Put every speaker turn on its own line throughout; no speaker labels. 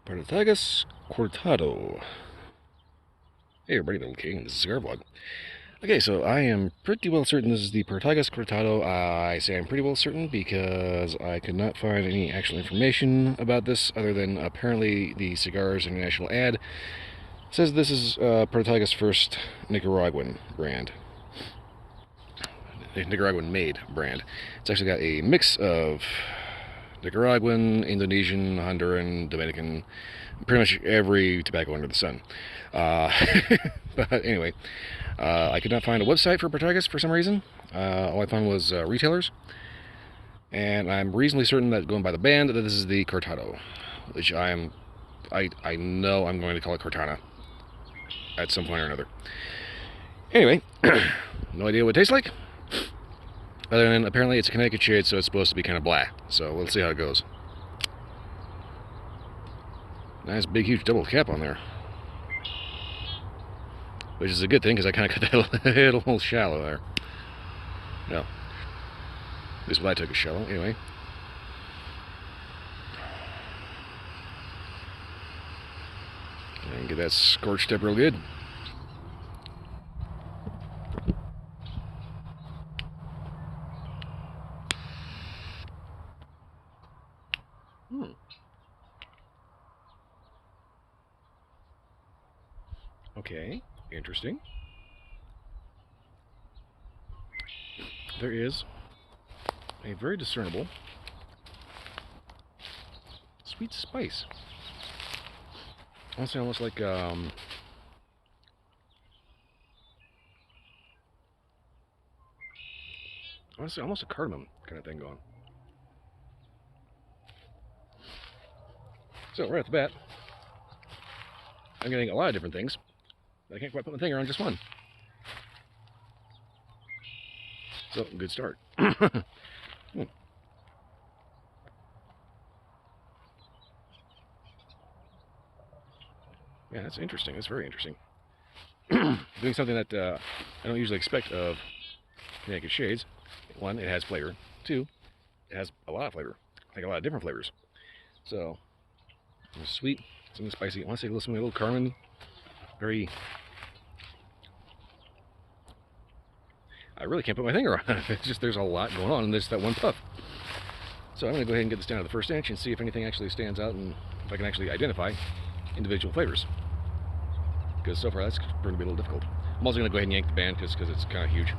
Partagas Cortado. Hey everybody, Little King, this is Cigar Vlog. Okay, so I am pretty well certain this is the Partagas Cortado. I say I'm pretty well certain because I could not find any actual information about this other than apparently the Cigar's international ad says this is Partagas' first Nicaraguan brand. Nicaraguan made brand. It's actually got a mix of Nicaraguan, Indonesian, Honduran, Dominican, pretty much every tobacco under the sun. But anyway, I could not find a website for Partagas for some reason. All I found was retailers. And I'm reasonably certain that going by the band that this is the Cortado, which I know I'm going to call it Cortana at some point or another. Anyway, no idea what it tastes like. Other than apparently it's a Connecticut shade, so it's supposed to be kind of blah. So let's see how it goes. Nice big huge double cap on there. Which is a good thing because I kind of cut that a little shallow there. No. At least what I took is shallow. Anyway. And get that scorched up real good. Okay, interesting. There is a very discernible sweet spice. I want to say almost like almost a cardamom kind of thing going. So right off the bat, I'm getting a lot of different things. I can't quite put my finger on just one. So, good start. Yeah, that's interesting. That's very interesting. Doing something that I don't usually expect of Connecticut Shades. One, it has flavor. Two, it has a lot of flavor. I think a lot of different flavors. So, sweet, something spicy. I want to say something a little cardamom. Very... I really can't put my finger on it. It's just there's a lot going on in this that one puff. So I'm going to go ahead and get this down to the first inch and see if anything actually stands out and if I can actually identify individual flavors. Because so far that's going to be a little difficult. I'm also going to go ahead and yank the band because it's kind of huge.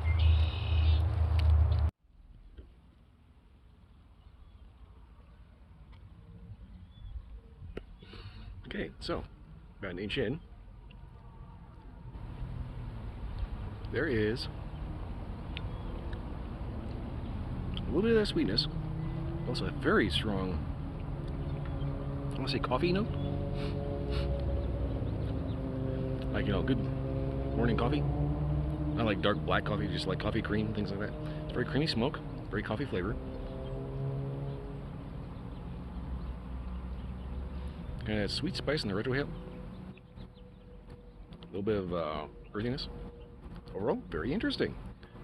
Okay, so about an inch in. There is a little bit of that sweetness. Also a very strong, I want to say coffee note. Like, you know, good morning coffee. Not like dark black coffee, just like coffee cream, things like that. It's very creamy smoke, very coffee flavor. Kind of sweet spice in the retrohale. A little bit of earthiness. Overall, very interesting,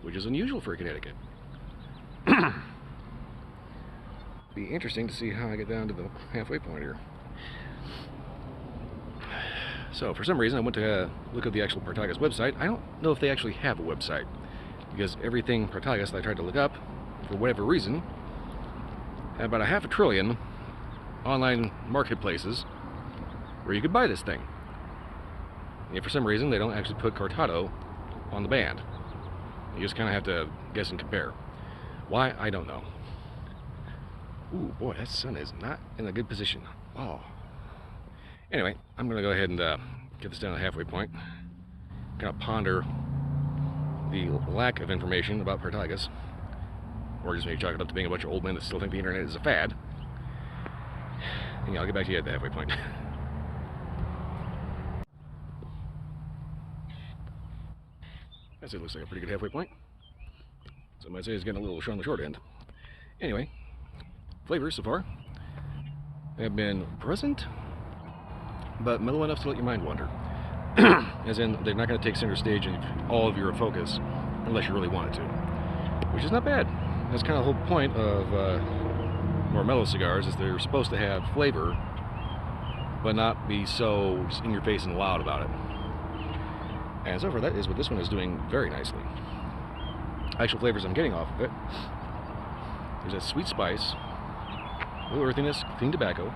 which is unusual for Connecticut. Be interesting to see how I get down to the halfway point here. So for some reason I went to look at the actual Partagas website. I don't know if they actually have a website, because everything Partagas that I tried to look up, for whatever reason, had about 500 billion online marketplaces where you could buy this thing. And for some reason they don't actually put Cortado on the band. You just kind of have to guess and compare. Why? I don't know. Ooh, boy, that sun is not in a good position. Oh. Anyway, I'm going to go ahead and get this down to the halfway point. Kind of ponder the lack of information about Partagas. Or just maybe chalk it up to being a bunch of old men that still think the internet is a fad. And yeah, I'll get back to you at the halfway point. It looks like a pretty good halfway point. Some might say it's getting a little on the short end. Anyway, flavors so far have been present, but mellow enough to let your mind wander. As in, they're not going to take center stage in all of your focus unless you really want it to, which is not bad. That's kind of the whole point of more mellow cigars, is they're supposed to have flavor but not be so just in your face and loud about it. And so far, that is what this one is doing very nicely. Actual flavors I'm getting off of it. There's that sweet spice, a little earthiness, clean tobacco.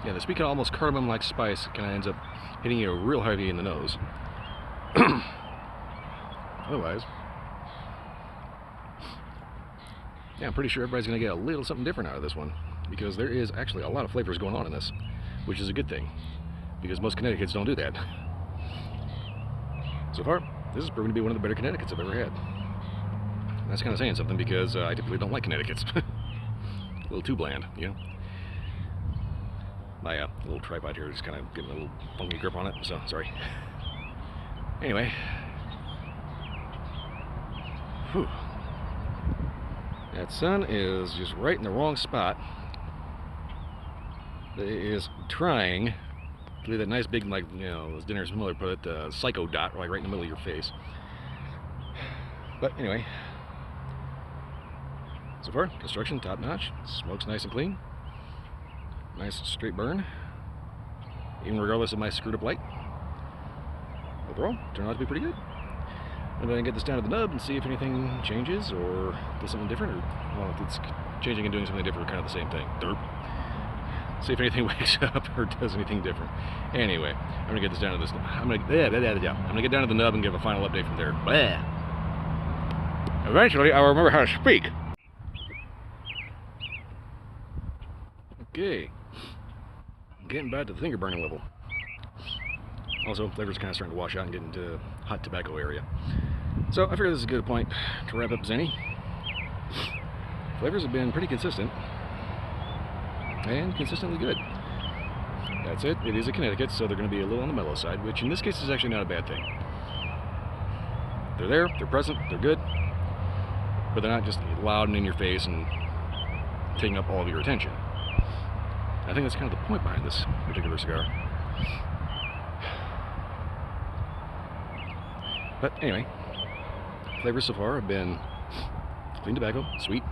Yeah, the sweet kind of almost cardamom-like spice kind of ends up hitting you real heavy in the nose. Otherwise, yeah, I'm pretty sure everybody's going to get a little something different out of this one, because there is actually a lot of flavors going on in this, which is a good thing, because most Connecticut's don't do that. So far, this is proving to be one of the better Connecticut's I've ever had. And that's kind of saying something, because I typically don't like Connecticut's. A little too bland, you know? My little tripod here is kind of getting a little funky grip on it, so sorry. Anyway. Whew. That sun is just right in the wrong spot. It is trying to leave that nice big, like, you know, as Dennis Miller put it, psycho dot, like right in the middle of your face. But anyway, so far, construction top notch. Smoke's nice and clean. Nice straight burn, even regardless of my screwed up light. Overall, turned out to be pretty good. I'm going to get this down to the nub and see if anything changes or does something different, or, well, if it's changing and doing something different, kind of the same thing. Derp. See if anything wakes up or does anything different. Anyway, I'm going to get this down to this. I'm going to get down to the nub and give a final update from there. Blah. Eventually, I'll remember how to speak. Okay. Getting back to the finger burning level. Also, flavor's kind of starting to wash out and get into hot tobacco area. So I figure this is a good point to wrap up as any. Flavors have been pretty consistent and consistently good. That's it. It is a Connecticut, so they're going to be a little on the mellow side, which in this case is actually not a bad thing. They're there, they're present, they're good, but they're not just loud and in your face and taking up all of your attention. I think that's kind of the point behind this particular cigar. But anyway, flavors so far have been clean tobacco, sweet,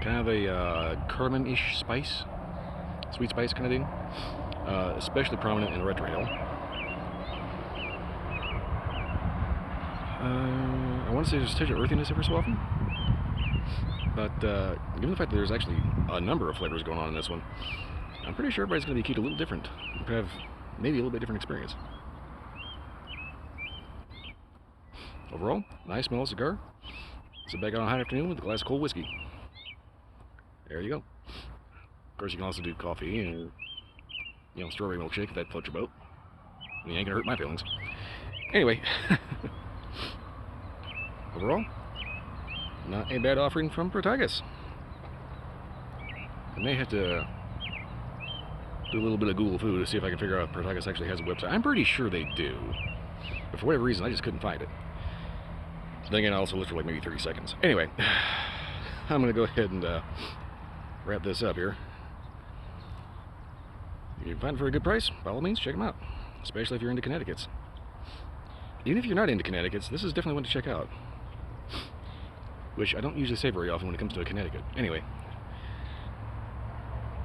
kind of a cardamom-ish spice, sweet spice kind of thing, especially prominent in retrohale. I want to say there's a touch of earthiness every so often, but given the fact that there's actually a number of flavors going on in this one, I'm pretty sure everybody's going to be keyed a little different, have maybe a little bit different experience. Overall, nice mellow cigar. Sit back on a hot afternoon with a glass of cold whiskey. There you go. Of course, you can also do coffee and, you know, strawberry milkshake if that floats your boat. I mean, ain't gonna hurt my feelings. Anyway, overall, not a bad offering from Partagas. I may have to do a little bit of Google foo to see if I can figure out if Partagas actually has a website. I'm pretty sure they do, but for whatever reason, I just couldn't find it. Then again, I also looked for like maybe 30 seconds. Anyway, I'm going to go ahead and wrap this up here. If you can find it for a good price, by all means, check them out. Especially if you're into Connecticut's. Even if you're not into Connecticut's, this is definitely one to check out. Which I don't usually say very often when it comes to a Connecticut. Anyway,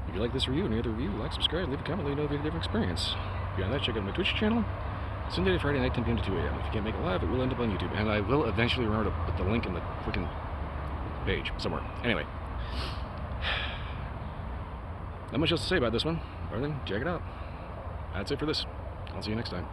if you like this review or any other review, like, subscribe, leave a comment, let me know if you have a different experience. Beyond that, check out my Twitch channel. Sunday to Friday night, 10 p.m. to 2 a.m. If you can't make it live, it will end up on YouTube. And I will eventually remember to put the link in the freaking page somewhere. Anyway. Not much else to say about this one. Other than check it out. That's it for this. I'll see you next time.